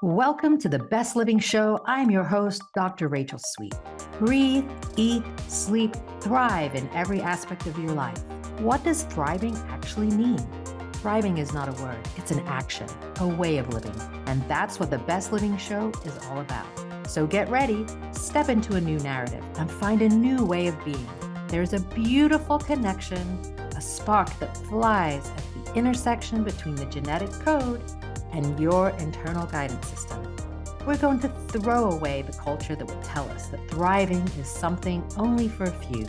Welcome to the Best Living Show. I'm your host, Dr. Rachel Sweet. Breathe, eat, sleep, thrive in every aspect of your life. What does thriving actually mean? Thriving is not a word, it's an action, a way of living. And that's what the Best Living Show is all about. So get ready, step into a new narrative, and find a new way of being. There's a beautiful connection, a spark that flies at the intersection between the genetic code and your internal guidance system. We're going to throw away the culture that would tell us that thriving is something only for a few.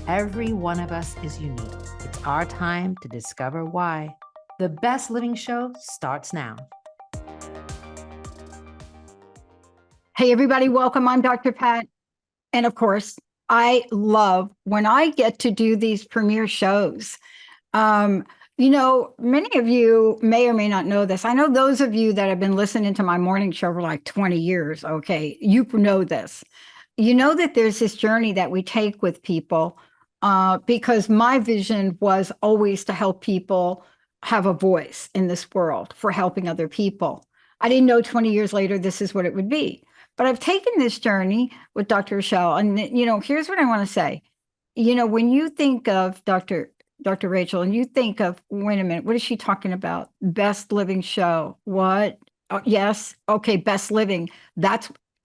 Every one of us is unique. It's our time to discover why. The Best Living Show starts now. Hey, everybody, welcome. I'm Dr. Pat. And of course, I love when I get to do these premiere shows. Many of you may or may not know this. I know those of you that have been listening to my morning show for like 20 years, okay, you know this. You know that there's this journey that we take with people because my vision was always to help people have a voice in this world for helping other people. I didn't know 20 years later this is what it would be. But I've taken this journey with Dr. Rachelle, and here's what I want to say. When you think of Dr. Rachel, and you think of, wait a minute, what is she talking about? Best Living Show. What? Oh, yes. Okay. Best Living.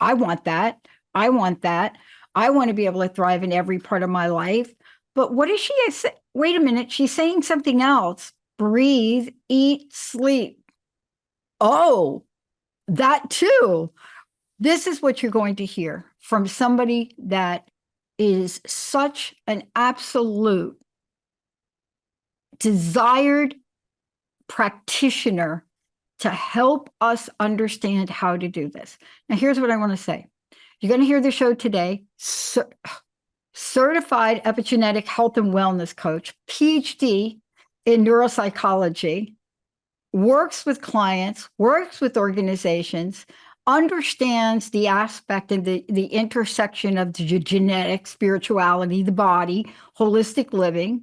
I want that. I want that. I want to be able to thrive in every part of my life. But what is she saying? Wait a minute. She's saying something else. Breathe, eat, sleep. Oh, that too. This is what you're going to hear from somebody that is such an absolute desired practitioner to help us understand how to do this. Now, here's what I want to say. You're going to hear the show today. Certified epigenetic health and wellness coach, Ph.D. in neuropsychology, works with clients, works with organizations, understands the aspect and the intersection of the genetic, spirituality, the body, holistic living.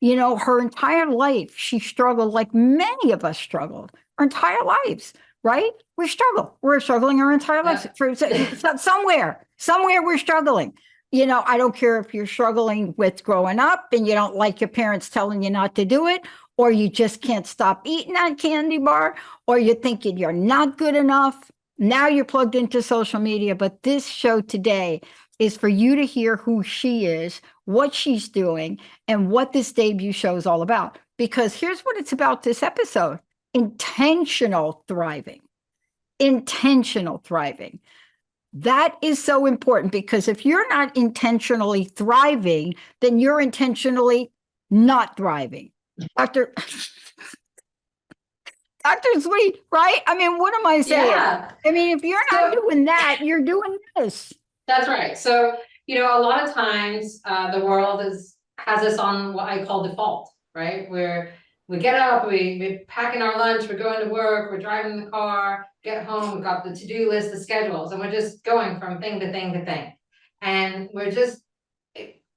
Her entire life, she struggled like many of us struggled our entire lives, right? We struggle. We're struggling our entire lives. Somewhere we're struggling. I don't care if you're struggling with growing up and you don't like your parents telling you not to do it, or you just can't stop eating that candy bar, or you're thinking you're not good enough. Now you're plugged into social media, but this show today is for you to hear who she is, what she's doing, and what this debut show is all about. Because here's what it's about this episode: intentional thriving. Intentional thriving. That is so important, because if you're not intentionally thriving, then you're intentionally not thriving. Dr. Sweet, right? I mean, what am I saying? Yeah. I mean, if you're not doing that, you're doing this. That's right. So, a lot of times the world has us on what I call default, right? Where we get up, we're packing our lunch, we're going to work, we're driving the car, get home, we've got the to-do list, the schedules, and we're just going from thing to thing to thing. And we're just,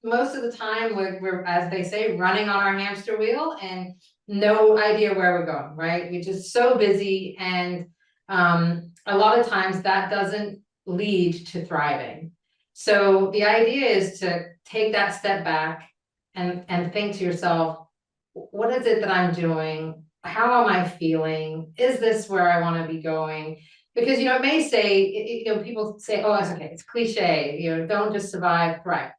most of the time, we're, as they say, running on our hamster wheel and no idea where we're going, right? We're just so busy, and a lot of times that doesn't lead to thriving. So the idea is to take that step back and think to yourself, what is it that I'm doing? How am I feeling? Is this where I want to be going? Because, it may say, people say, oh, it's okay, it's cliche, don't just survive, thrive.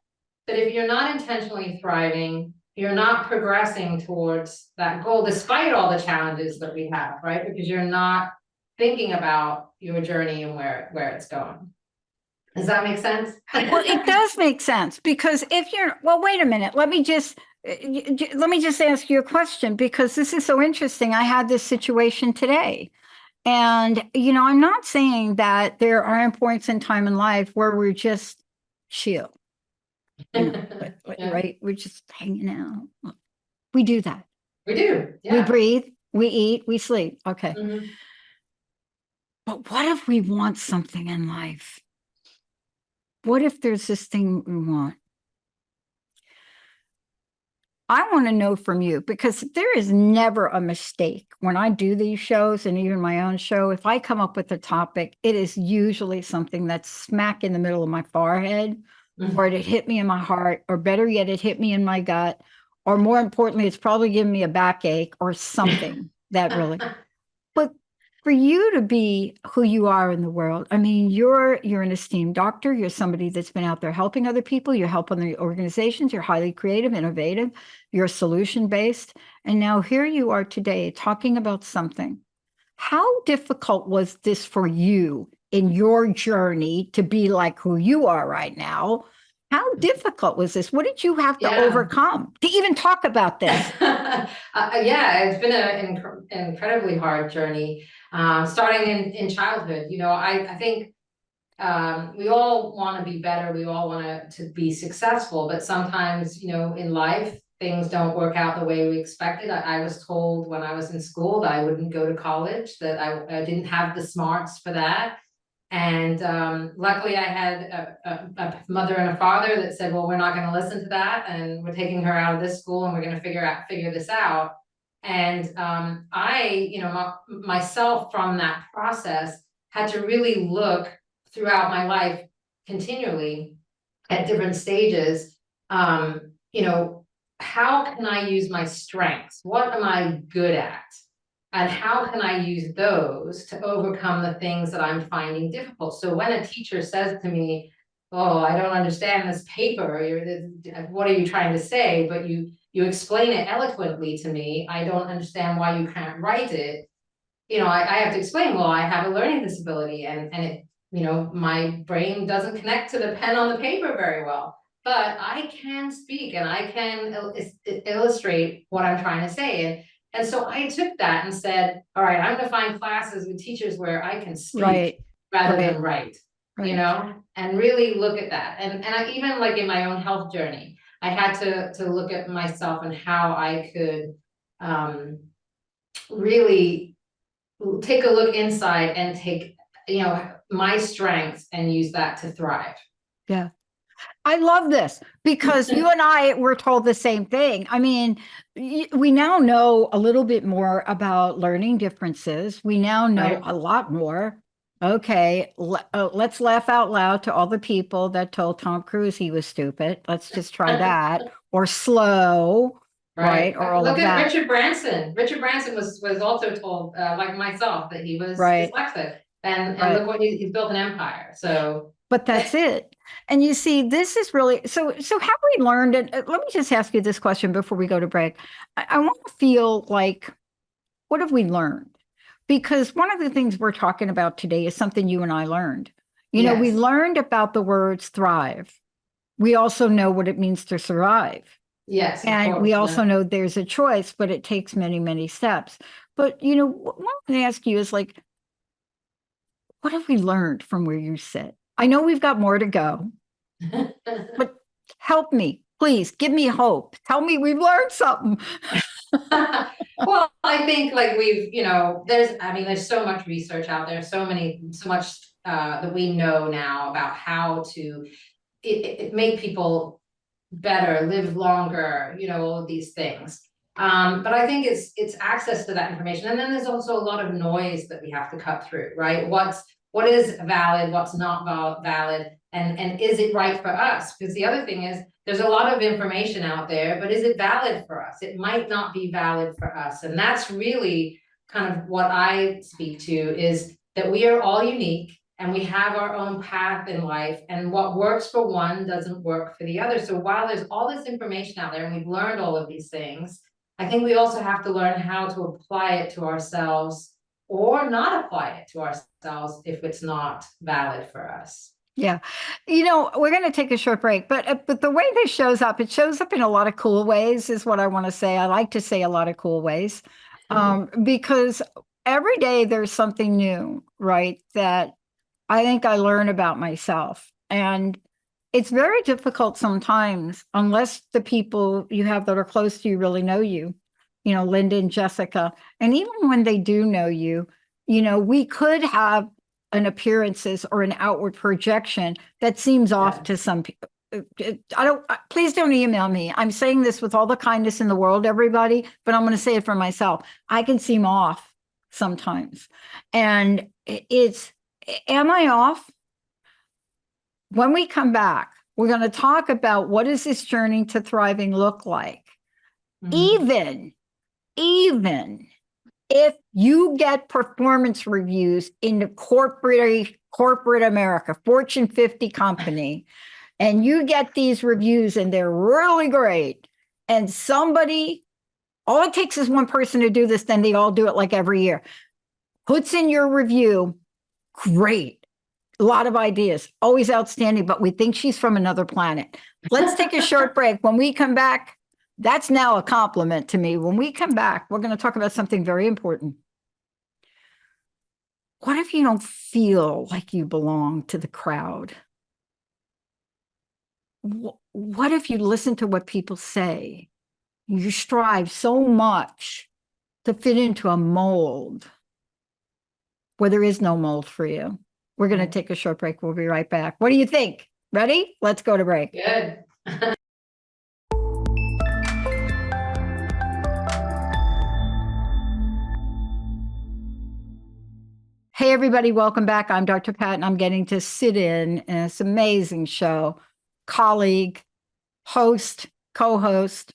But if you're not intentionally thriving, you're not progressing towards that goal, despite all the challenges that we have, right? Because you're not thinking about your journey and where it's going. Does that make sense? Well, it does make sense, because wait a minute, let me just ask you a question, because this is so interesting. I had this situation today, and, I'm not saying that there aren't points in time in life where we're just chill, Yeah. right? We're just hanging out. We do that. We do. Yeah. We breathe, we eat, we sleep. Okay. Mm-hmm. But what if we want something in life? What if there's this thing we want? I want to know from you, because there is never a mistake when I do these shows, and even my own show. If I come up with a topic, it is usually something that's smack in the middle of my forehead, or it hit me in my heart, or better yet, it hit me in my gut, or more importantly, it's probably giving me a backache or something that really. But for you to be who you are in the world, I mean, you're an esteemed doctor. You're somebody that's been out there helping other people. You're helping the organizations. You're highly creative, innovative. You're solution based. And now here you are today talking about something. How difficult was this for you in your journey to be like who you are right now? How difficult was this? What did you have to Yeah. overcome to even talk about this? Yeah, it's been an incredibly hard journey, starting in childhood. I think we all want to be better. We all want to be successful, but sometimes, in life, things don't work out the way we expected. I was told when I was in school that I wouldn't go to college, that I didn't have the smarts for that. And luckily I had a mother and a father that said, well, we're not going to listen to that, and we're taking her out of this school, and we're going to figure this out. And myself from that process had to really look throughout my life continually at different stages. How can I use my strengths? What am I good at? And how can I use those to overcome the things that I'm finding difficult? So when a teacher says to me, oh, I don't understand this paper, what are you trying to say? But you explain it eloquently to me. I don't understand why you can't write it. I have to explain, well, I have a learning disability, and it, my brain doesn't connect to the pen on the paper very well. But I can speak, and I can illustrate what I'm trying to say. And so I took that and said, all right, I'm gonna find classes with teachers where I can speak rather than write, and really look at that. And I even, like, in my own health journey, I had to look at myself and how I could really take a look inside and take, my strengths and use that to thrive. Yeah. I love this, because you and I were told the same thing. I mean, we now know a little bit more about learning differences. We now know a lot more. Okay, let's laugh out loud to all the people that told Tom Cruise he was stupid. Let's just try that. Or slow, right? Or all Look of at that. Richard Branson. Richard Branson was also told, like myself, that he was Right. dyslexic, and look what he's built an empire. So, but that's it. And you see, this is really so. Have we learned it? Let me just ask you this question before we go to break. I want to feel like, what have we learned? Because one of the things we're talking about today is something you and I learned. We learned about the words thrive. We also know what it means to survive. Yes. And we also know there's a choice, but it takes many, many steps. But, what I want to ask you is, like, what have we learned from where you sit? I know we've got more to go, but help me, please. Give me hope. Tell me we've learned something. Well, I think, like, there's so much research out there, so much that we know now about how to make people better, live longer, all of these things. But I think it's access to that information. And then there's also a lot of noise that we have to cut through, right? What is valid, what's not valid, and is it right for us? Because the other thing is, there's a lot of information out there, but is it valid for us? It might not be valid for us. And that's really kind of what I speak to, is that we are all unique, and we have our own path in life, and what works for one doesn't work for the other. So while there's all this information out there, and we've learned all of these things, I think we also have to learn how to apply it to ourselves, or not apply it to ourselves if it's not valid for us. Yeah. We're going to take a short break, but the way this shows up, it shows up in a lot of cool ways, is what I want to say. I like to say a lot of cool ways, because every day there's something new, right, that I think I learn about myself. And it's very difficult sometimes, unless the people you have that are close to you really know you, Linda and Jessica. And even when they do know you, we could have an appearances or an outward projection that seems off to some people. please don't email me. I'm saying this with all the kindness in the world, everybody, but I'm going to say it for myself. I can seem off sometimes. And am I off? When we come back, we're going to talk about what does this journey to thriving look like? Mhm. Even if you get performance reviews in the corporate America, Fortune 50 company, and you get these reviews and they're really great, and somebody, all it takes is one person to do this, then they all do it like every year, puts in your review, great. A lot of ideas, always outstanding, but we think she's from another planet. Let's take a short break. When we come back, that's now a compliment to me. When we come back, we're going to talk about something very important. What if you don't feel like you belong to the crowd? What if you listen to what people say? You strive so much to fit into a mold where there is no mold for you. We're going to take a short break. We'll be right back. What do you think? Ready? Let's go to break. Good. Hey, everybody, welcome back. I'm Dr. Pat, and I'm getting to sit in this amazing show. Colleague, host, co-host,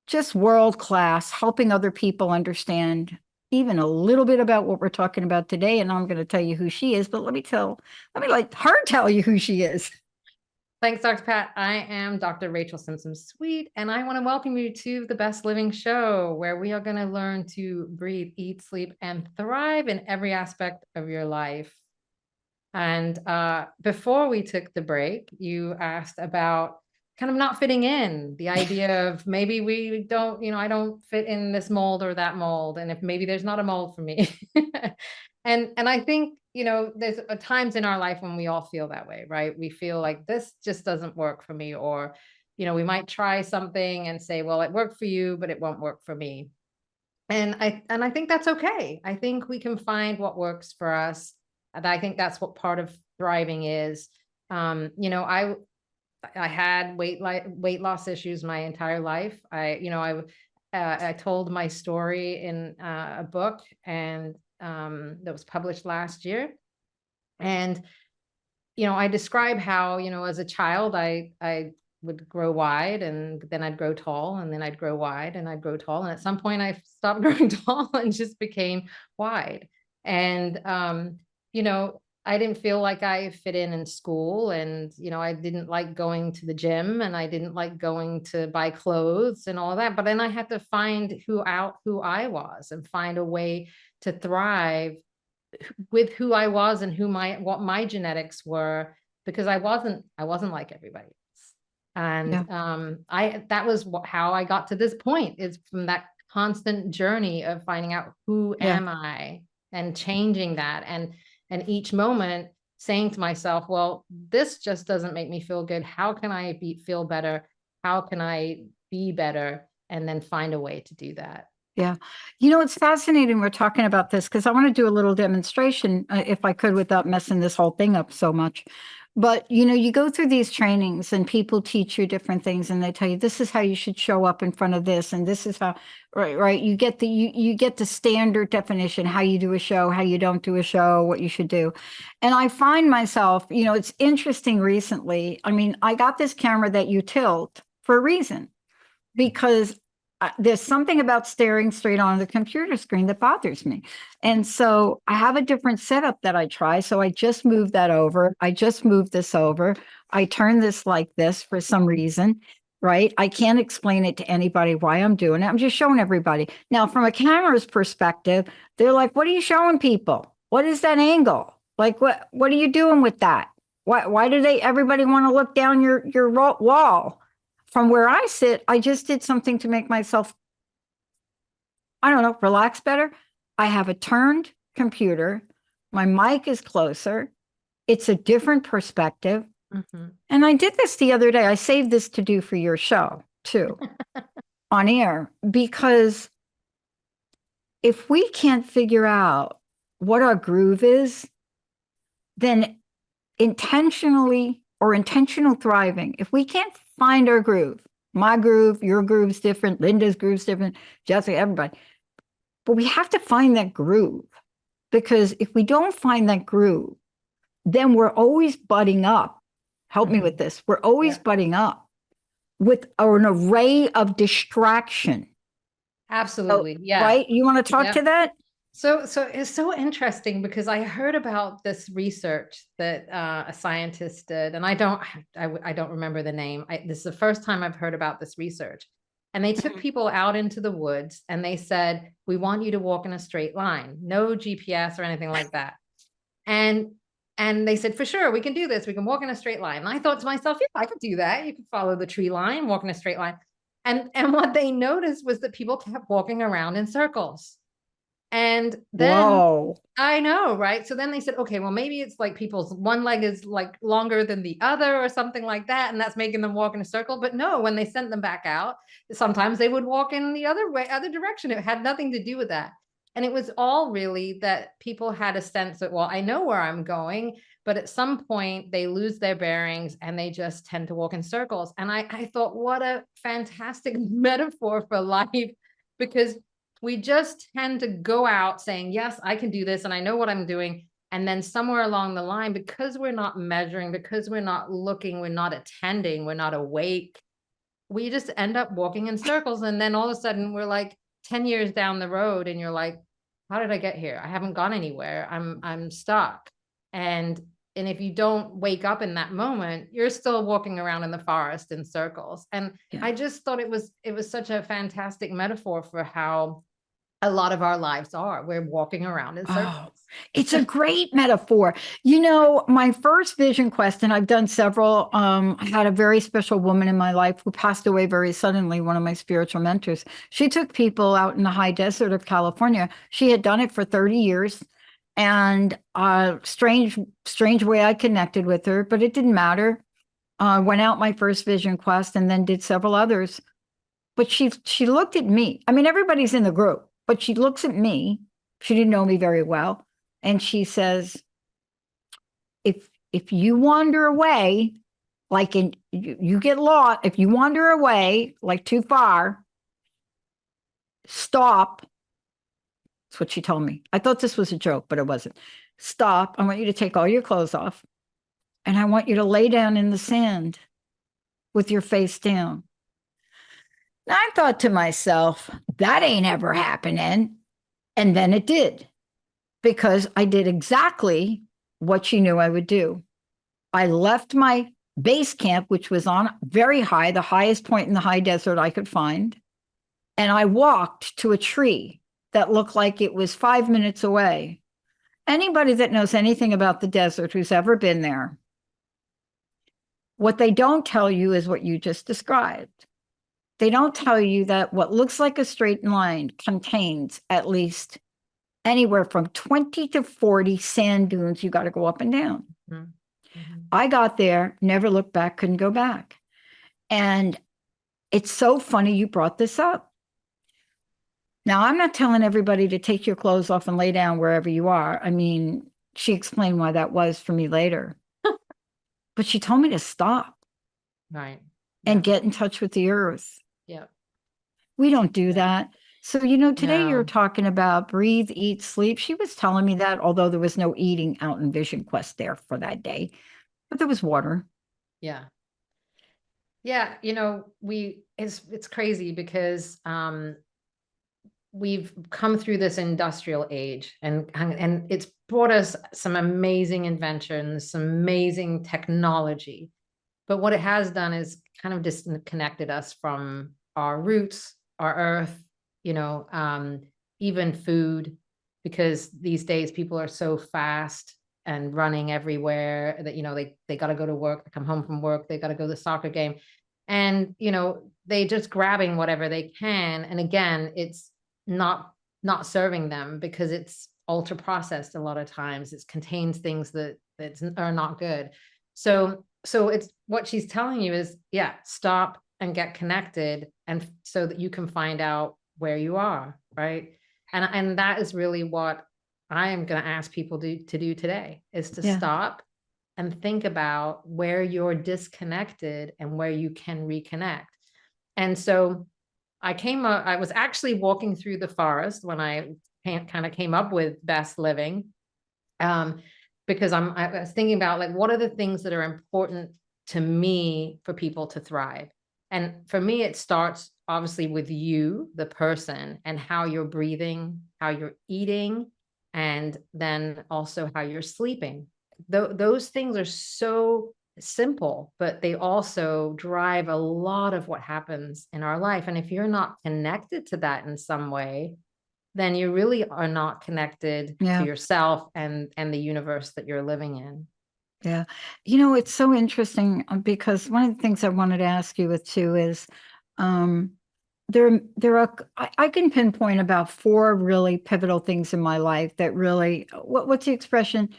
just world class, helping other people understand even a little bit about what we're talking about today. And I'm going to tell you who she is, but let me let her tell you who she is. Thanks, Dr. Pat. I am Dr. Rachel Simpson Sweet, and I want to welcome you to the Best Living Show, where we are going to learn to breathe, eat, sleep, and thrive in every aspect of your life. And before we took the break, you asked about kind of not fitting in, the idea of maybe we don't, I don't fit in this mold or that mold, and if maybe there's not a mold for me. And I think, there's times in our life when we all feel that way, right? We feel like this just doesn't work for me, or, we might try something and say, well, it worked for you, but it won't work for me. And I think that's okay. I think we can find what works for us. And I think that's what part of thriving is. I had weight loss issues my entire life. I told my story in a book, and that was published last year. And I describe how, as a child, I would grow wide, and then I'd grow tall, and then I'd grow wide, and I'd grow tall. And at some point I stopped growing tall and just became wide. And, I didn't feel like I fit in school, and, I didn't like going to the gym, and I didn't like going to buy clothes and all that. But then I had to find who I was, and find a way to thrive with who I was and what my genetics were, because I wasn't like everybody else. And that was how I got to this point, is from that constant journey of finding out who am I, and changing that, and each moment saying to myself, well, this just doesn't make me feel good. How can I feel better? How can I be better? And then find a way to do that. Yeah. It's fascinating we're talking about this, because I want to do a little demonstration, if I could, without messing this whole thing up so much. But, you go through these trainings and people teach you different things, and they tell you, this is how you should show up in front of this. And this is how, right. You get you get the standard definition, how you do a show, how you don't do a show, what you should do. And I find myself, it's interesting recently. I mean, I got this camera that you tilt for a reason, because there's something about staring straight on the computer screen that bothers me. And so I have a different setup that I try. So I just moved that over. I just moved this over. I turn this like this for some reason, right? I can't explain it to anybody why I'm doing it. I'm just showing everybody. Now, from a camera's perspective, they're like, what are you showing people? What is that angle? Like, what are you doing with that? Why do everybody want to look down your wall? From where I sit, I just did something to make myself, I don't know, relax better. I have a turned computer. My mic is closer. It's a different perspective. Mm-hmm. And I did this the other day. I saved this to do for your show too, on air, because if we can't figure out what our groove is, then intentionally or intentional thriving, if we can't find our groove, my groove, your groove's different, Linda's groove's different, Jessica, everybody, but we have to find that groove, because if we don't find that groove, then we're always butting up. Help me with this. We're always butting up with an array of distraction. Absolutely. Yeah. Right? You want to talk to that? So it's so interesting because I heard about this research that a scientist did, and I don't remember the name. This is the first time I've heard about this research. And they took people out into the woods and they said, we want you to walk in a straight line, no GPS or anything like that. And they said, for sure, we can do this. We can walk in a straight line. And I thought to myself, yeah, I could do that. You could follow the tree line, walk in a straight line. And what they noticed was that people kept walking around in circles. And then I know, right? So then they said, okay, well, maybe it's like people's one leg is like longer than the other or something like that. And that's making them walk in a circle. But no, when they sent them back out, sometimes they would walk in the other way, other direction. It had nothing to do with that. And it was all really that people had a sense that, well, I know where I'm going, but at some point they lose their bearings and they just tend to walk in circles. And I thought, what a fantastic metaphor for life, because we just tend to go out saying, yes, I can do this and I know what I'm doing. And then somewhere along the line, because we're not measuring, because we're not looking, we're not attending, we're not awake, we just end up walking in circles. And then all of a sudden we're like 10 years down the road and you're like, how did I get here? I haven't gone anywhere. I'm stuck. And if you don't wake up in that moment, you're still walking around in the forest in circles. And I just thought it was such a fantastic metaphor for how a lot of our lives are. We're walking around in circles. It's a great metaphor. You know, my first vision quest, and I've done several, I had a very special woman in my life who passed away very suddenly, one of my spiritual mentors. She took people out in the high desert of California. She had done it for 30 years. And strange way I connected with her, but it didn't matter. Went out my first vision quest and then did several others. But she looked at me. I mean, everybody's in the group, but she looks at me. She didn't know me very well. And she says, if you wander away, like you get lost, if you wander away like too far, stop. That's what she told me. I thought this was a joke, but it wasn't. Stop. I want you to take all your clothes off. And I want you to lay down in the sand with your face down. Now, I thought to myself, that ain't ever happening. And then it did, because I did exactly what she knew I would do. I left my base camp, which was on very high, the highest point in the high desert I could find. And I walked to a tree that looked like it was 5 minutes away. Anybody that knows anything about the desert who's ever been there, what they don't tell you is what you just described. They don't tell you that what looks like a straight line contains at least anywhere from 20 to 40 sand dunes you got to go up and down. I got there, never looked back, couldn't go back. And it's so funny you brought this up. Now, I'm not telling everybody to take your clothes off and lay down wherever you are. I mean, she explained why that was for me later. But she told me to stop. Right. And get in touch with the earth. Yeah. We don't do that. So, you know, today you're talking about breathe, eat, sleep. She was telling me that, although there was no eating out in Vision Quest there for that day, but there was water. Yeah. Yeah. You know, it's crazy because, we've come through this industrial age and it's brought us some amazing inventions, some amazing technology. But what it has done is kind of disconnected us from our roots, our earth, you know, even food, because these days people are so fast and running everywhere that, you know, they got to go to work, they come home from work, they got to go to the soccer game. And, you know, they just grabbing whatever they can. And again, it's not serving them because it's ultra processed a lot of times. It contains things that are not good. So it's what she's telling you is, yeah, stop and get connected, and so that you can find out where you are, right? And that is really what I am going to ask people to do today, is to stop and think about where you're disconnected and where you can reconnect. And so I was actually walking through the forest when I kind of came up with best living. Because I was thinking about, like, what are the things that are important to me for people to thrive? And for me, it starts obviously with you, the person, and how you're breathing, how you're eating, and then also how you're sleeping. Those things are so simple, but they also drive a lot of what happens in our life. And if you're not connected to that in some way, then you really are not connected to Yeah. yourself and the universe that you're living in. Yeah. You know, it's so interesting because one of the things I wanted to ask you with too is there are I can pinpoint about 4 really pivotal things in my life that really what's the expression?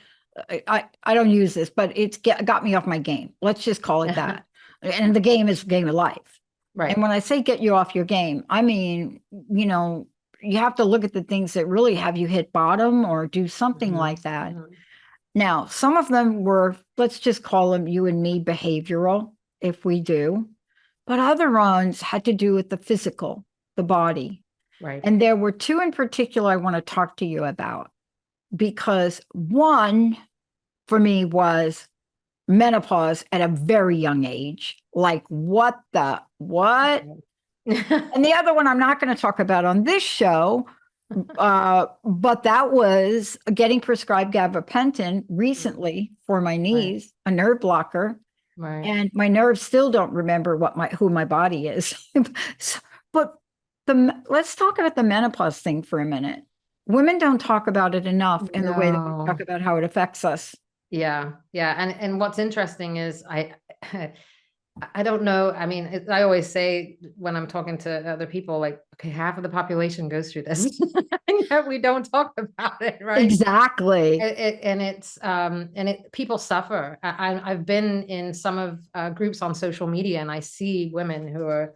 I don't use this, but it's got me off my game. Let's just call it that. And the game is game of life. Right. And when I say get you off your game, I mean, you know, you have to look at the things that really have you hit bottom or do something like that. Now, some of them were, let's just call them you and me behavioral, if we do, but other ones had to do with the physical, the body. Right. And there were 2 in particular I want to talk to you about, because one for me was menopause at a very young age. Like, what? And the other one I'm not going to talk about on this show, but that was getting prescribed gabapentin recently for my knees, a nerve blocker. Right. And my nerves still don't remember who my body is. But let's talk about the menopause thing for a minute. Women don't talk about it enough in the way that we talk about how it affects us. Yeah. Yeah. And what's interesting is I don't know. I mean, I always say when I'm talking to other people, like, okay, half of the population goes through this, and yet we don't talk about it, right? Exactly. People suffer. I've been in some of groups on social media, and I see women who are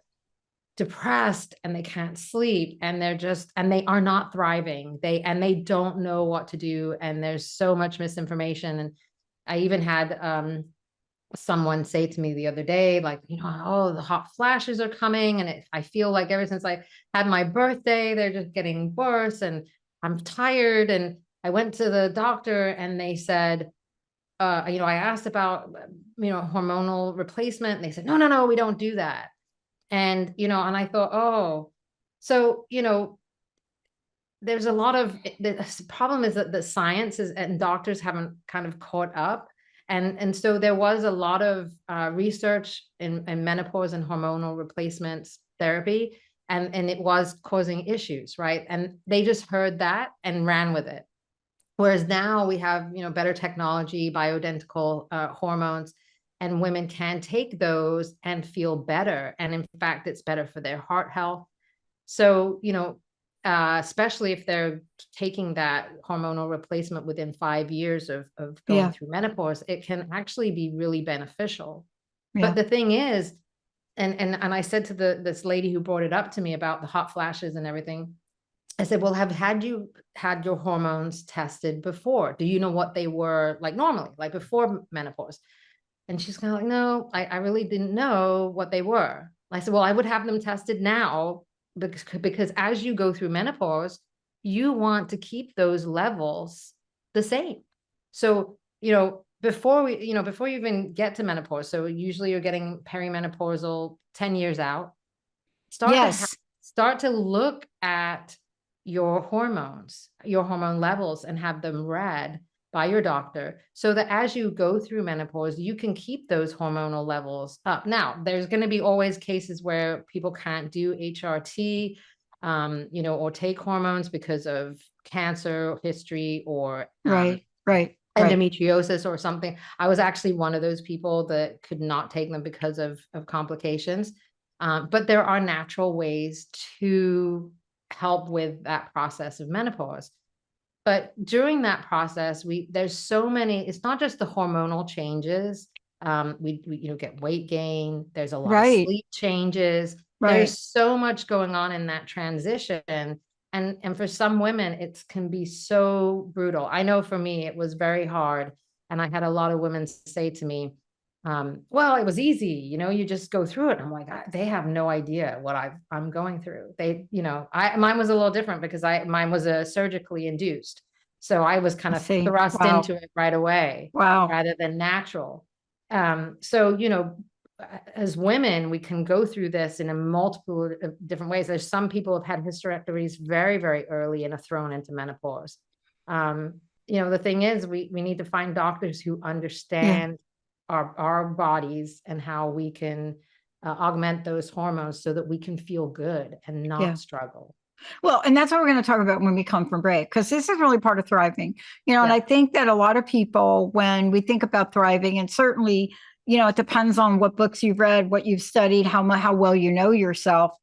depressed and they can't sleep, and they are not thriving. They don't know what to do, and there's so much misinformation. And I even had someone say to me the other day, like, oh, the hot flashes are coming. And I feel like ever since I had my birthday, they're just getting worse, and I'm tired. And I went to the doctor and they said, I asked about, hormonal replacement. And they said, no, we don't do that. And, and I thought, oh, so, there's a lot of, the problem is that the science and doctors haven't kind of caught up. And so there was a lot of research in menopause and hormonal replacements therapy, and it was causing issues, right? And they just heard that and ran with it. Whereas now we have, better technology, bioidentical hormones, and women can take those and feel better. And in fact, it's better for their heart health. So, especially if they're taking that hormonal replacement within 5 years of going through menopause, it can actually be really beneficial. But the thing is, and I said to this lady who brought it up to me about the hot flashes and everything, I said, well, had you had your hormones tested before? Do you know what they were like normally, like before menopause? And she's kind of like, no, I really didn't know what they were. I said, well, I would have them tested now, because as you go through menopause, you want to keep those levels the same. So, before you even get to menopause, so usually you're getting perimenopausal 10 years out, start to look at your hormones, your hormone levels, and have them read by your doctor, so that as you go through menopause, you can keep those hormonal levels up. Now, there's going to be always cases where people can't do HRT, or take hormones because of cancer history or endometriosis or something. I was actually one of those people that could not take them because of complications. But there are natural ways to help with that process of menopause. But during that process, there's so many, it's not just the hormonal changes. We get weight gain. There's a lot of sleep changes. There's so much going on in that transition. And for some women, it can be so brutal. I know for me, it was very hard. And I had a lot of women say to me, well, it was easy, you know, you just go through it. And I'm like, they have no idea what I'm going through. They, you know, mine was a little different because mine was a surgically induced. So I was kind I of see. thrust Wow. into it right away Wow. rather than natural. So, you know, as women, we can go through this in a multiple different ways. There's some people who have had hysterectomies very, very early and are thrown into menopause. You know, the thing is, we need to find doctors who understand our bodies and how we can augment those hormones so that we can feel good and not struggle. Well, and that's what we're going to talk about when we come from break, because this is really part of thriving, you know, and I think that a lot of people, when we think about thriving, and certainly, you know, it depends on what books you've read, what you've studied, how well you know yourself.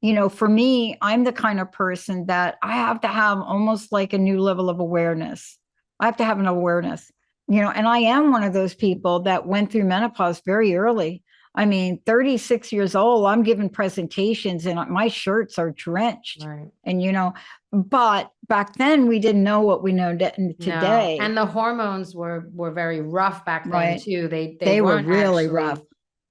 You know, for me, I'm the kind of person that I have to have almost like a new level of awareness. I have to have an awareness, you know, and I am one of those people that went through menopause very early. I mean, 36 years old, I'm giving presentations and my shirts are drenched. Right. And, you know, but back then we didn't know what we know today. No. And the hormones were very rough back then too. They were weren't really actually, rough.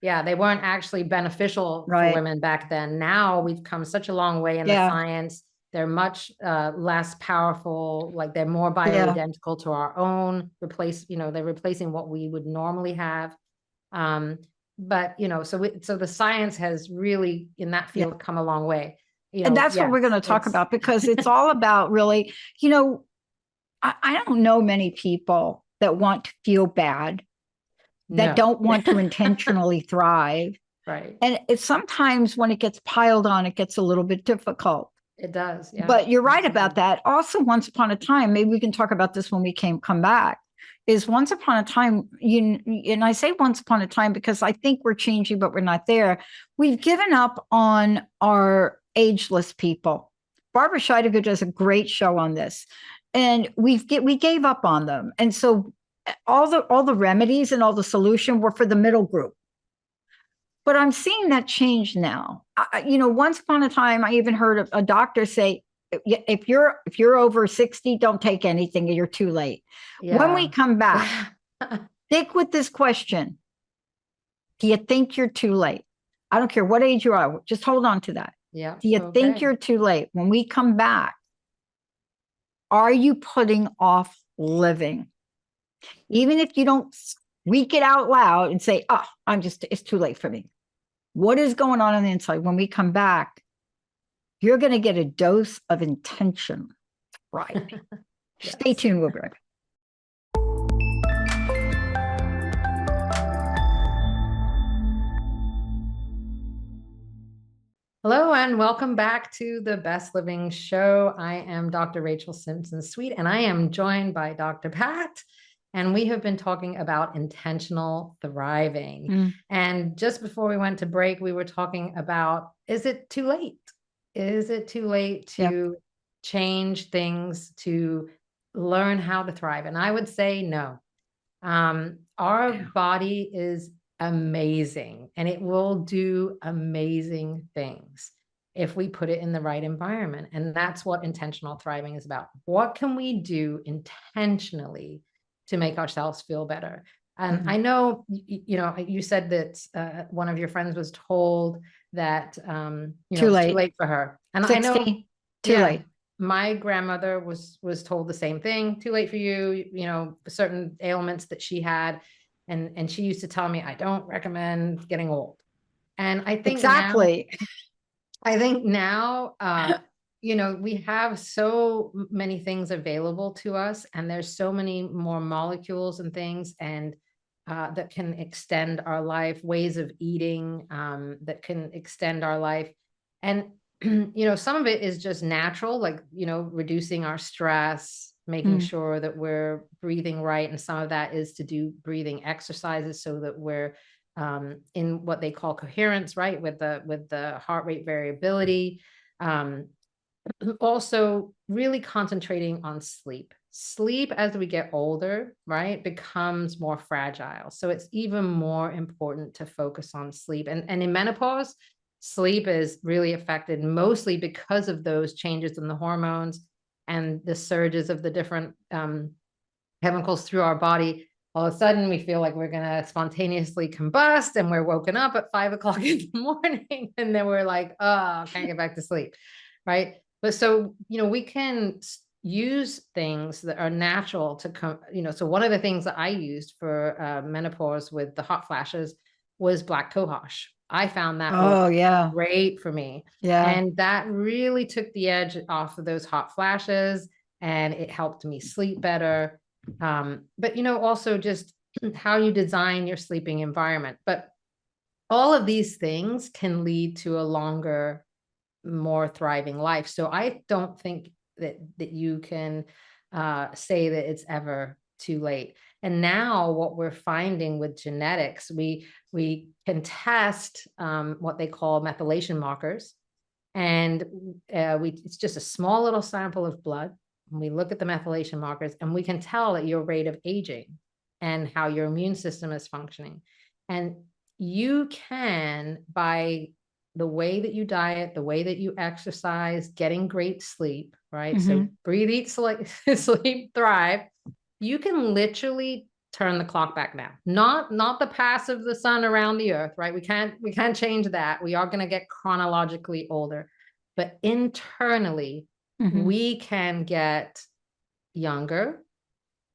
Yeah, they weren't actually beneficial for women back then. Now we've come such a long way in the science. They're much less powerful, like they're more bioidentical to our own, you know, they're replacing what we would normally have. But, you know, so the science has really in that field come a long way. You know, and that's what we're going to talk about, because it's all about really, you know, I don't know many people that want to feel bad, that don't want to intentionally thrive. Right. And it's sometimes when it gets piled on, it gets a little bit difficult. It does. Yeah. But you're right about that. Also, once upon a time, maybe we can talk about this when we come back, is once upon a time, and I say once upon a time because I think we're changing, but we're not there. We've given up on our ageless people. Barbara Scheidegger does a great show on this, and we gave up on them. And so all the remedies and all the solution were for the middle group. But I'm seeing that change now. You know, once upon a time, I even heard a doctor say, if you're over 60, don't take anything, you're too late. When we come back, stick with this question. Do you think you're too late? I don't care what age you are, just hold on to that. Yeah. Do you think you're too late? When we come back, are you putting off living? Even if you don't squeak it out loud and say, oh, it's too late for me. What is going on the inside? When we come back, you're going to get a dose of intention. Right. Stay tuned. We'll be right back. Hello and welcome back to the Best Living Show. I am Dr. Rachel Simpson Sweet, and I am joined by Dr. Pat. And we have been talking about intentional thriving. And just before we went to break, we were talking about, is it too late? Is it too late to change things, to learn how to thrive? And I would say no. Our body is amazing, and it will do amazing things if we put it in the right environment. And that's what intentional thriving is about. What can we do intentionally to make ourselves feel better? And I know, you know, you said that one of your friends was told that, you know, too it's too late for her. And 60, I know, too late. my grandmother was told the same thing, too late for you, you know, certain ailments that she had. And she used to tell me, I don't recommend getting old. And I think now, you know, we have so many things available to us, and there's so many more molecules and things, and that can extend our life, ways of eating that can extend our life. And, you know, some of it is just natural, like, you know, reducing our stress, making sure that we're breathing right. And some of that is to do breathing exercises so that we're in what they call coherence, right? With the heart rate variability. Also really concentrating on sleep. Sleep as we get older, right, becomes more fragile. So it's even more important to focus on sleep. And in menopause, sleep is really affected mostly because of those changes in the hormones and the surges of the different chemicals through our body. all of a sudden we feel like we're going to spontaneously combust and we're woken up at 5 o'clock in the morning. And then we're like, oh, can't get back to sleep. Right. But so, we can use things that are natural to come, so one of the things that I used for menopause with the hot flashes was black cohosh. I found that Oh, yeah. great for me. Yeah. And that really took the edge off of those hot flashes, and it helped me sleep better. But also just how you design your sleeping environment. But all of these things can lead to a longer, more thriving life. So I don't think that you can say that it's ever too late. And now what we're finding with genetics, we can test what they call methylation markers. And it's just a small little sample of blood. And we look at the methylation markers and we can tell that your rate of aging and how your immune system is functioning. And you can, by the way that you diet, the way that you exercise, getting great sleep, right? So breathe, eat, sleep, thrive. You can literally turn the clock back now. Not the pass of the sun around the earth, right? We can't change that. We are going to get chronologically older, but internally, we can get younger.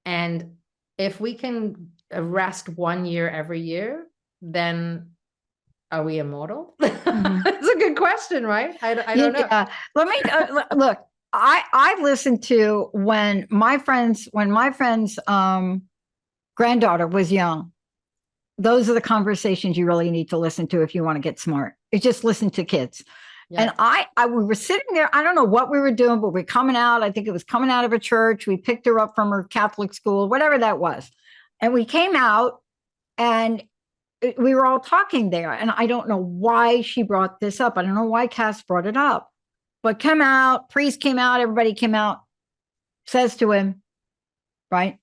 And if we can rest 1 year every year, then are we immortal? That's a good question, right? I don't know. Yeah. Let me look. I listened to when my friend's granddaughter was young. Those are the conversations you really need to listen to if you want to get smart. It's just listen to kids. Yeah. And we were sitting there. I don't know what we were doing, but we're coming out. I think it was coming out of a church. We picked her up from her Catholic school, whatever that was. And we came out and we were all talking there. And I don't know why she brought this up. I don't know why Cass brought it up. But come out, priest came out, everybody came out, says to him, right?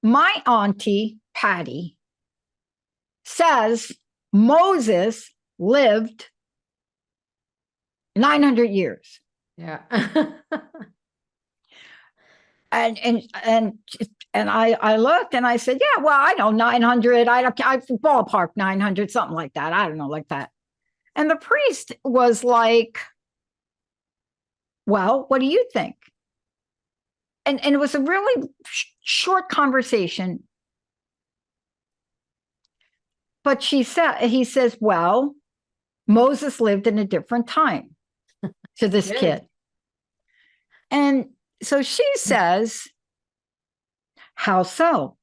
My auntie, Patty, says Moses lived 900 years. Yeah. and I looked and I said, yeah, well, I know 900. I ballpark 900, something like that. I don't know, like that. And the priest was like, well, what do you think? And it was a really short conversation. But he says, well, Moses lived in a different time to this kid. And so she says, how so?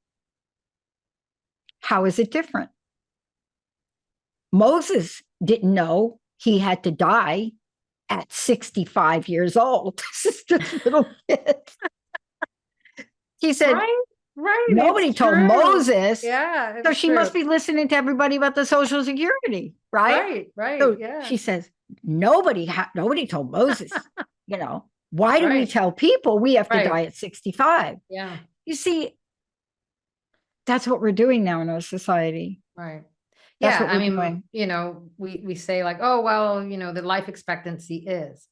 How is it different? Moses didn't know he had to die at 65 years old. This is just little kid. He said, right. Nobody told Moses. Yeah. So she must be listening to everybody about the Social Security, right? Right. So yeah. She says, nobody told Moses, why do we tell people we have to die at 65? Yeah. You see, that's what we're doing now in our society. Right. That's yeah. what we're doing. We say like, oh, well, the life expectancy is,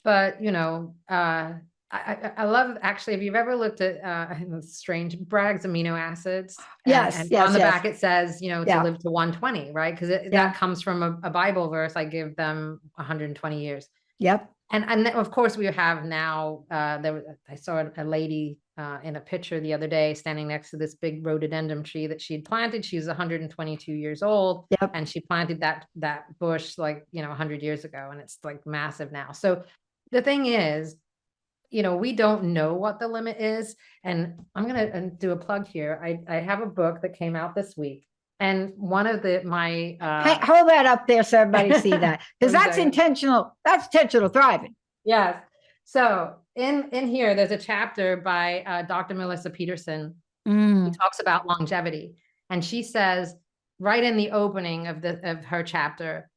but, I love, actually, if you've ever looked at strange Bragg's amino acids, and on the back it says, to live to 120, right? Because that comes from a Bible verse. I give them 120 years. Yep. And of course we have now, I saw a lady in a picture the other day standing next to this big rhododendron tree that she'd planted. She's 122 years old. Yep. And she planted that bush 100 years ago, and it's like massive now. So the thing is, we don't know what the limit is. And I'm going to do a plug here. I have a book that came out this week. And one of my hey, hold that up there so everybody see that, because that's intentional. That's intentional thriving. Yes. So in here, there's a chapter by Dr. Melissa Peterson who talks about longevity, and she says right in the opening of her chapter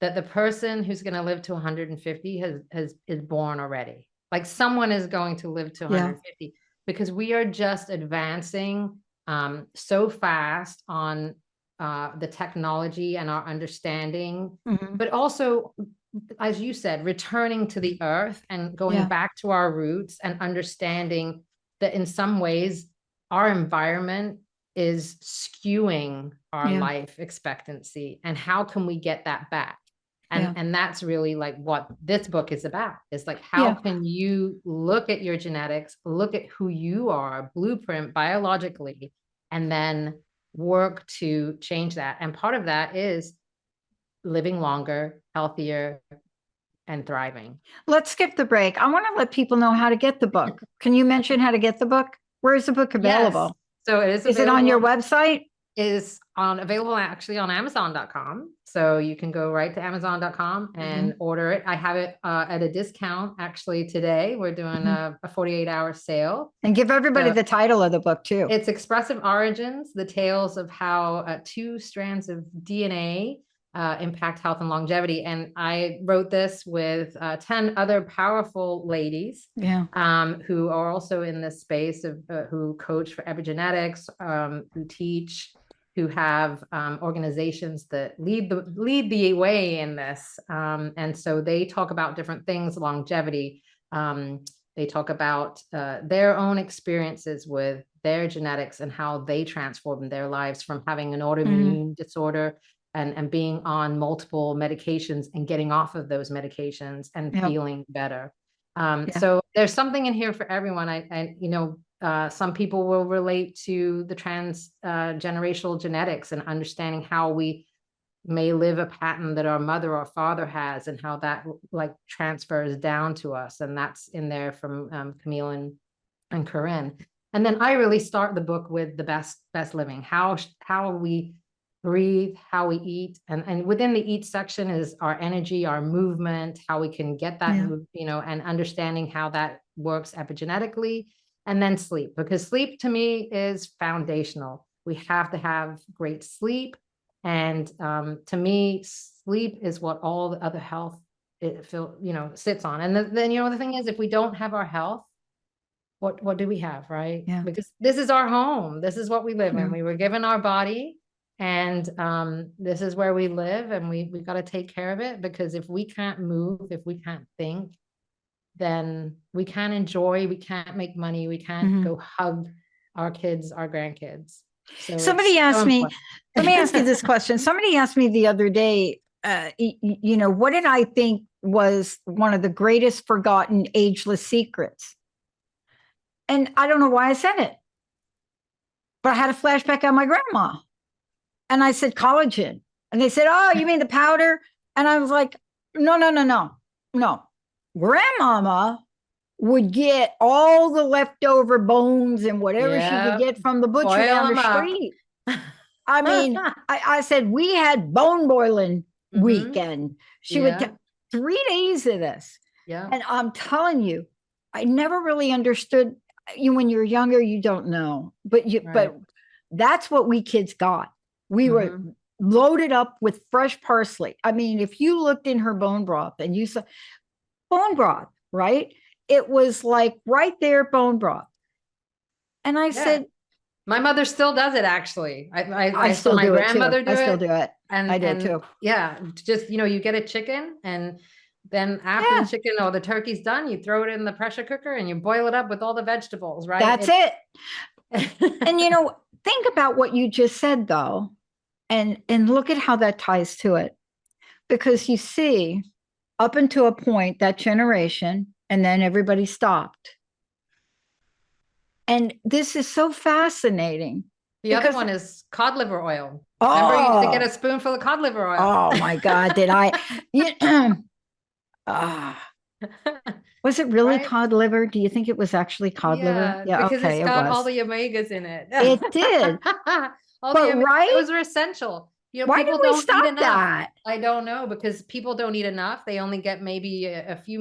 that the person who's going to live to 150 is born already. Like someone is going to live to 150 because we are just advancing so fast on the technology and our understanding, but also, as you said, returning to the earth and going back to our roots and understanding that in some ways our environment is skewing our Yeah. life expectancy, and how can we get that back? And Yeah. and that's really like what this book is about. It's like, how Yeah. can you look at your genetics, look at who you are, blueprint biologically, and then work to change that. And part of that is living longer, healthier, and thriving. Let's skip the break. I want to let people know how to get the book. Can you mention how to get the book? Where is the book available? Yes. So it is Is it on your available. website? Is available actually on Amazon.com. So you can go right to Amazon.com and order it. I have it at a discount actually today. We're doing a 48-hour sale. And give everybody the title of the book too. It's Expressive Origins, the tales of how 2 strands of DNA impact health and longevity. And I wrote this with 10 other powerful ladies, who are also in this space of who coach for epigenetics, who teach, who have organizations that lead the way in this. And so they talk about different things, longevity. They talk about their own experiences with their genetics and how they transformed their lives from having an autoimmune disorder and being on multiple medications and getting off of those medications and feeling better. So there's something in here for everyone. Some people will relate to the transgenerational genetics and understanding how we may live a pattern that our mother or father has and how that like transfers down to us. And that's in there from Camille and Corinne. And then I really start the book with the best living, how we breathe, how we eat. And within the eat section is our energy, our movement, how we can get that, and understanding how that works epigenetically. And then sleep, because sleep to me is foundational. We have to have great sleep. And to me, sleep is what all the other health sits on. And then, the thing is, if we don't have our health, what do we have, right? Yeah. Because this is our home. This is what we live in. We were given our body, and this is where we live, and we got to take care of it, because if we can't move, if we can't think, then we can't enjoy, we can't make money, we can't go hug our kids, our grandkids. So somebody asked me, let me ask you this question. Somebody asked me the other day, what did I think was one of the greatest forgotten ageless secrets? And I don't know why I said it, but I had a flashback on my grandma. And I said collagen. And they said, oh, you mean the powder? And I was like, no. Grandmama would get all the leftover bones and whatever she could get from the butcher down the street. I mean, I said, we had bone boiling weekend. She would get 3 days of this. Yeah. And I'm telling you, I never really understood. When you're younger, you don't know, but that's what we kids got. We were loaded up with fresh parsley. I mean, if you looked in her bone broth and you saw bone broth, right? It was like right there, bone broth. And I said, my mother still does it. Actually, I still my do grandmother it too. I still do it. And I do too. Yeah, just you get a chicken, and then after the chicken or the turkey's done, you throw it in the pressure cooker and you boil it up with all the vegetables, right? That's it. And think about what you just said though, and look at how that ties to it. Because you see, up until a point, that generation, and then everybody stopped. And this is so fascinating. The other one is cod liver oil. Oh, remember, you used to get a spoonful of cod liver oil. Oh my God, did I? Was it really cod liver? Do you think it was actually cod liver? Yeah, because it's got all the omegas in it. It did. Those are essential. Why did we stop that? I don't know, because people don't eat enough. They only get maybe a few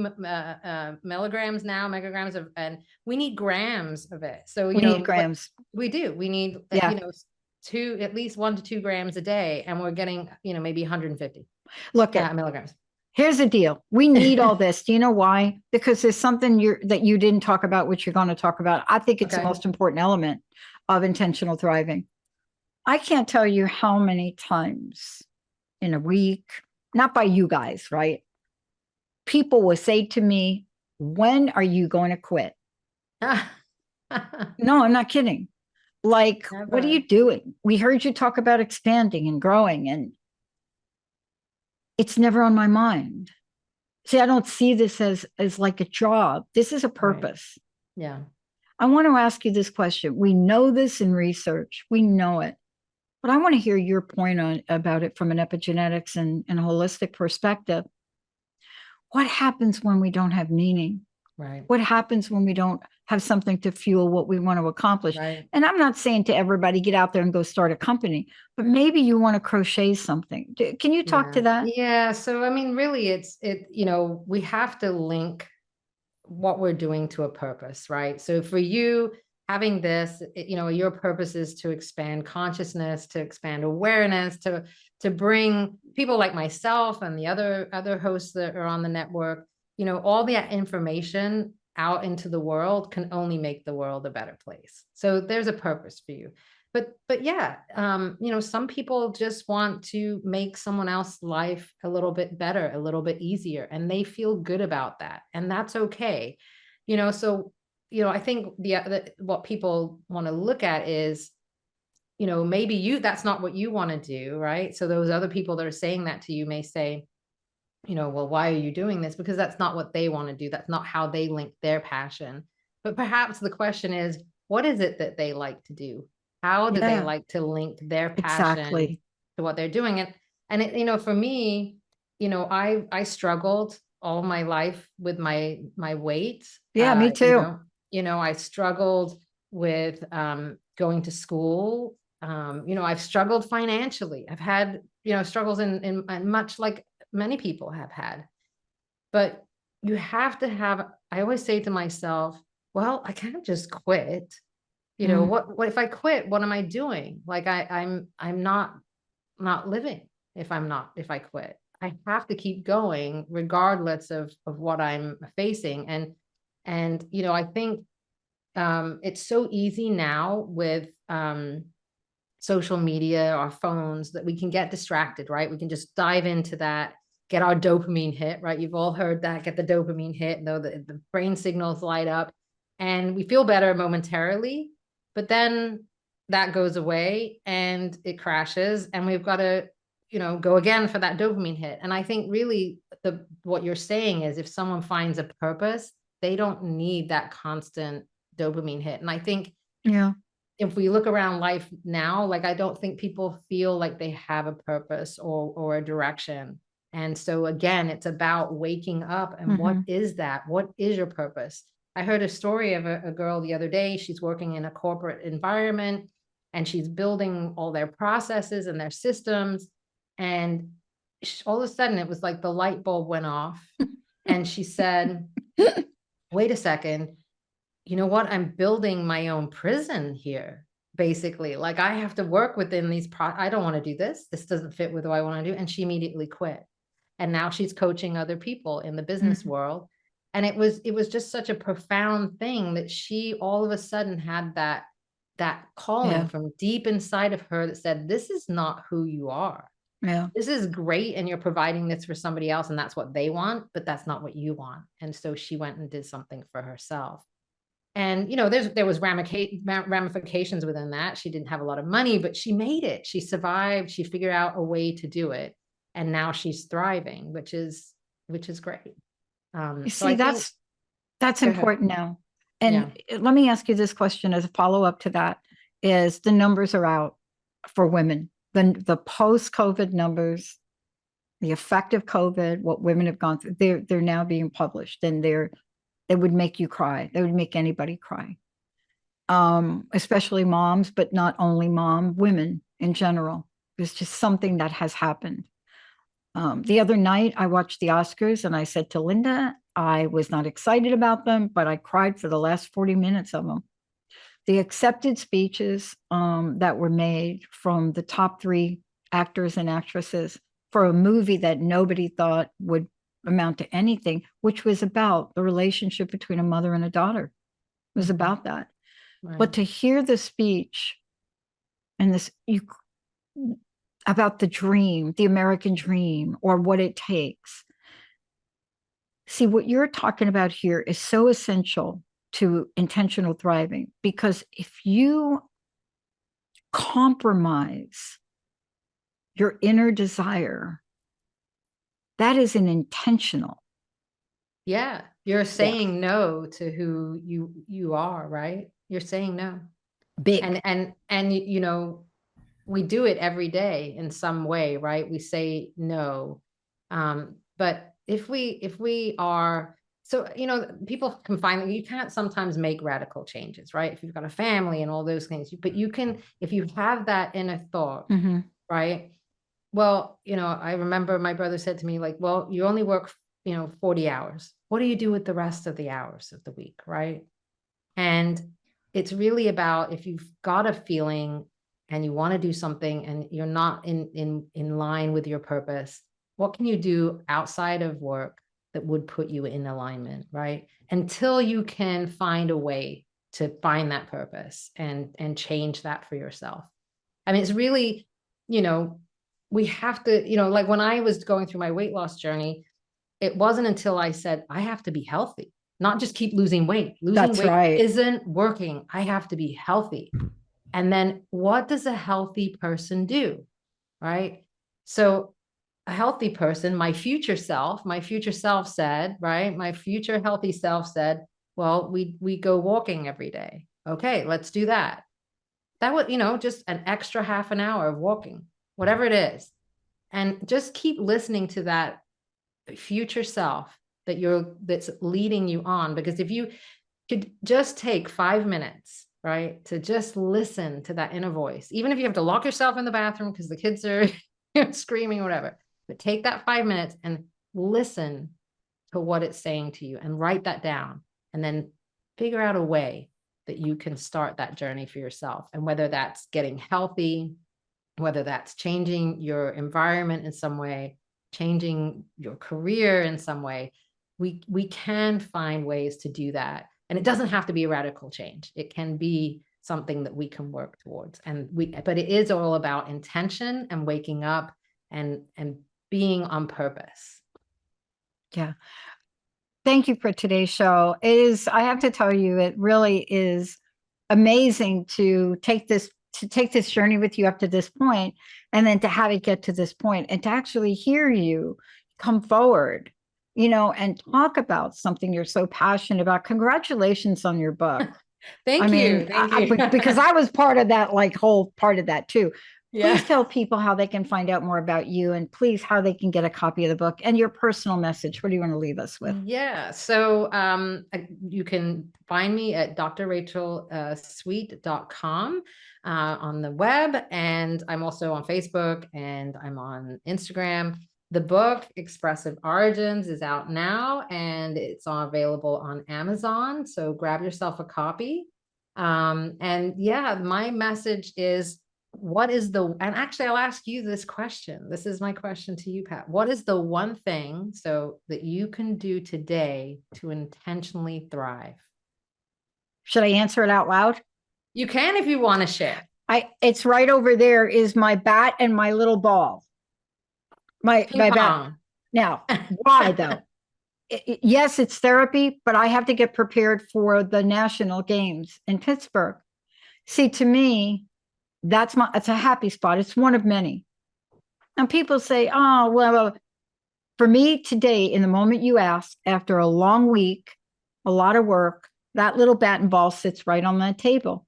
milligrams now, megagrams of, and we need grams of it. So we need grams. We do. We need at least 1 to 2 grams a day, and we're getting maybe 150. Look at milligrams. Here's the deal. We need all this. Do you know why? Because there's something that you didn't talk about, which you're going to talk about. I think it's the most important element of intentional thriving. I can't tell you how many times in a week, not by you guys, right? People will say to me, when are you going to quit? No, I'm not kidding. Like, what are Never. you doing? We heard you talk about expanding and growing, and it's never on my mind. See, I don't see this as like a job. This is a Right. purpose. Yeah. I want to ask you this question. We know this in research. We know it. But I want to hear your point on about it from an epigenetics and holistic perspective. What happens when we don't have meaning? Right. What happens when we don't have something to fuel what we want to accomplish? Right. And I'm not saying to everybody, get out there and go start a company, but maybe you want to crochet something. Can you talk to that? Yeah. So, I mean, really, we have to link what we're doing to a purpose, right? So for you having this, your purpose is to expand consciousness, to expand awareness, to bring people like myself and the other hosts that are on the network, all that information out into the world can only make the world a better place. So there's a purpose for you. But yeah, some people just want to make someone else's life a little bit better, a little bit easier, and they feel good about that, and that's okay. So I think what people want to look at is, maybe that's not what you want to do, right? So those other people that are saying that to you may say, well, why are you doing this? Because that's not what they want to do. That's not how they link their passion. But perhaps the question is, what is it that they like to do? How do they like to link their passion Exactly. to what they're doing? And for me, I struggled all my life with my weight. Yeah, me too. I struggled with going to school. I've struggled financially. I've had, struggles in much like many people have had. But you have to have, I always say to myself, well, I can't just quit. What if I quit? What am I doing? Like I'm not living if I quit. I have to keep going regardless of what I'm facing. And I think it's so easy now with social media, our phones, that we can get distracted, right? We can just dive into that, get our dopamine hit, right? You've all heard that, get the dopamine hit, though the brain signals light up and we feel better momentarily, but then that goes away and it crashes and we've got to, go again for that dopamine hit. And I think really what you're saying is if someone finds a purpose, they don't need that constant dopamine hit. And I think if we look around life now, like, I don't think people feel like they have a purpose or a direction. And so again, it's about waking up and what is that? What is your purpose? I heard a story of a girl the other day. She's working in a corporate environment and she's building all their processes and their systems. And all of a sudden it was like the light bulb went off and she said, wait a second, you know what? I'm building my own prison here. Basically, like I have to work within these I don't want to do this. This doesn't fit with what I want to do. And she immediately quit. And now she's coaching other people in the business world. And it was just such a profound thing that she all of a sudden had that calling from deep inside of her that said, this is not who you are. Yeah. This is great. And you're providing this for somebody else and that's what they want, but that's not what you want. And so she went and did something for herself. And, there was ramifications within that. She didn't have a lot of money, but she made it. She survived. She figured out a way to do it. And now she's thriving, which is great. You so see, that's important now. And let me ask you this question as a follow-up to that is the numbers are out for women. The post-COVID numbers, the effect of COVID, what women have gone through, they're now being published and they would make you cry. They would make anybody cry. Especially moms, but not only women in general. It's just something that has happened. The other night I watched the Oscars and I said to Linda, I was not excited about them, but I cried for the last 40 minutes of them. The accepted speeches that were made from the top 3 actors and actresses for a movie that nobody thought would amount to anything, which was about the relationship between a mother and a daughter. It was about that. Right. But to hear the speech and about the dream, the American dream, or what it takes. See, what you're talking about here is so essential to intentional thriving, because if you compromise your inner desire, that is an intentional. Yeah. You're saying no to who you are, right? You're saying no. Big. And you know, we do it every day in some way, right? We say no. But if we are, so, you know, people can find that you can't sometimes make radical changes, right? If you've got a family and all those things, but you can, if you have that inner thought, right? Well, you know, I remember my brother said to me, like, well, you only work, you know, 40 hours. What do you do with the rest of the hours of the week, right? And it's really about, if you've got a feeling and you want to do something and you're not in line with your purpose, what can you do outside of work that would put you in alignment, right? Until you can find a way to find that purpose and change that for yourself. I mean, it's really, you know, we have to, you know, like when I was going through my weight loss journey, it wasn't until I said, I have to be healthy, not just keep losing weight. Losing weight isn't working. I have to be healthy. And then what does a healthy person do? Right? So a healthy person, my future self said, right? My future healthy self said, well, we go walking every day. Okay, let's do that. That would, you know, just an extra half an hour of walking, whatever it is. And just keep listening to that future self that's leading you on. Because if you could just take 5 minutes, right, to just listen to that inner voice, even if you have to lock yourself in the bathroom because the kids are screaming or whatever, but take that 5 minutes and listen to what it's saying to you and write that down, and then figure out a way that you can start that journey for yourself. And whether that's getting healthy, whether that's changing your environment in some way, changing your career in some way, we can find ways to do that. And it doesn't have to be a radical change. It can be something that we can work towards. But it is all about intention and waking up and being on purpose. Yeah. Thank you for today's show. I have to tell you, it really is amazing to take this journey with you up to this point, and then to have it get to this point, and to actually hear you come forward, you know, and talk about something you're so passionate about. Congratulations on your book. Thank you. Because I was part of that, like whole part of that too. Yeah. Please tell people how they can find out more about you, and please how they can get a copy of the book and your personal message. What do you want to leave us with? Yeah. So you can find me at drrachelsweet.com on the web. And I'm also on Facebook and I'm on Instagram. The book, Expressive Origins, is out now and it's available on Amazon. So grab yourself a copy. And yeah, my message is, and actually I'll ask you this question. This is my question to you, Pat. What is the one thing that you can do today to intentionally thrive? Should I answer it out loud? You can, if you want to share. It's right over there is my bat and my little ball. My bat. Now, why though? Yes, it's therapy, but I have to get prepared for the national games in Pittsburgh. See, to me, it's a happy spot. It's one of many. And people say, oh, well, for me today, in the moment you ask, after a long week, a lot of work, that little bat and ball sits right on that table.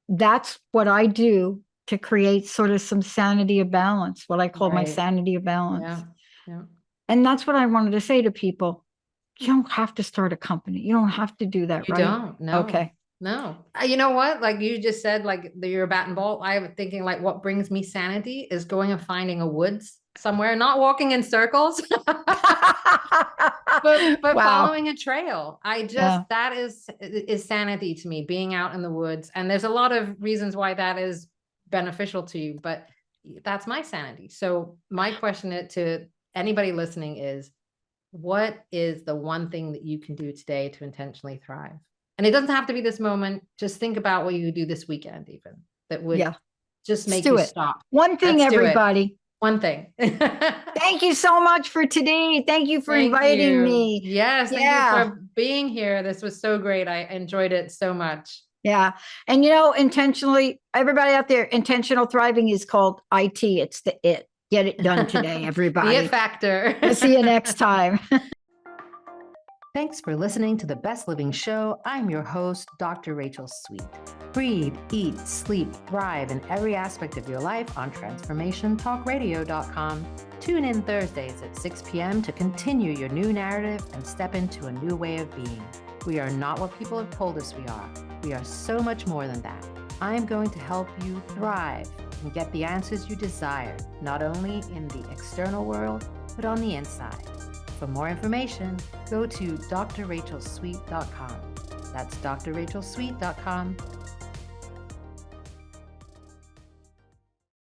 That's what I do to create sort of some sanity of balance, what I call my sanity of balance. Yeah. Yeah. And that's what I wanted to say to people. You don't have to start a company. You don't have to do that, right? You don't. No. Okay. No. You know what? Like you just said, like you're a bat and ball. I'm thinking like what brings me sanity is going and finding a woods somewhere, not walking in circles, but following a trail. That is sanity to me, being out in the woods. And there's a lot of reasons why that is beneficial to you, but that's my sanity. So my question to anybody listening is, what is the one thing that you can do today to intentionally thrive? And it doesn't have to be this moment. Just think about what you do this weekend, even that would just make you stop. One thing, everybody. One thing. Thank you so much for today. Thank you for inviting me. Yes, thank you for being here. This was so great. I enjoyed it so much. Yeah. And intentionally, everybody out there, intentional thriving is called IT. It's the it. Get it done today, everybody. The it factor. We'll see you next time. Thanks for listening to the Best Living Show. I'm your host, Dr. Rachel Sweet. Breathe, eat, sleep, thrive in every aspect of your life on transformationtalkradio.com. Tune in Thursdays at 6 p.m. to continue your new narrative and step into a new way of being. We are not what people have told us we are. We are so much more than that. I am going to help you thrive and get the answers you desire, not only in the external world, but on the inside. For more information, go to drrachelsweet.com. That's drrachelsweet.com.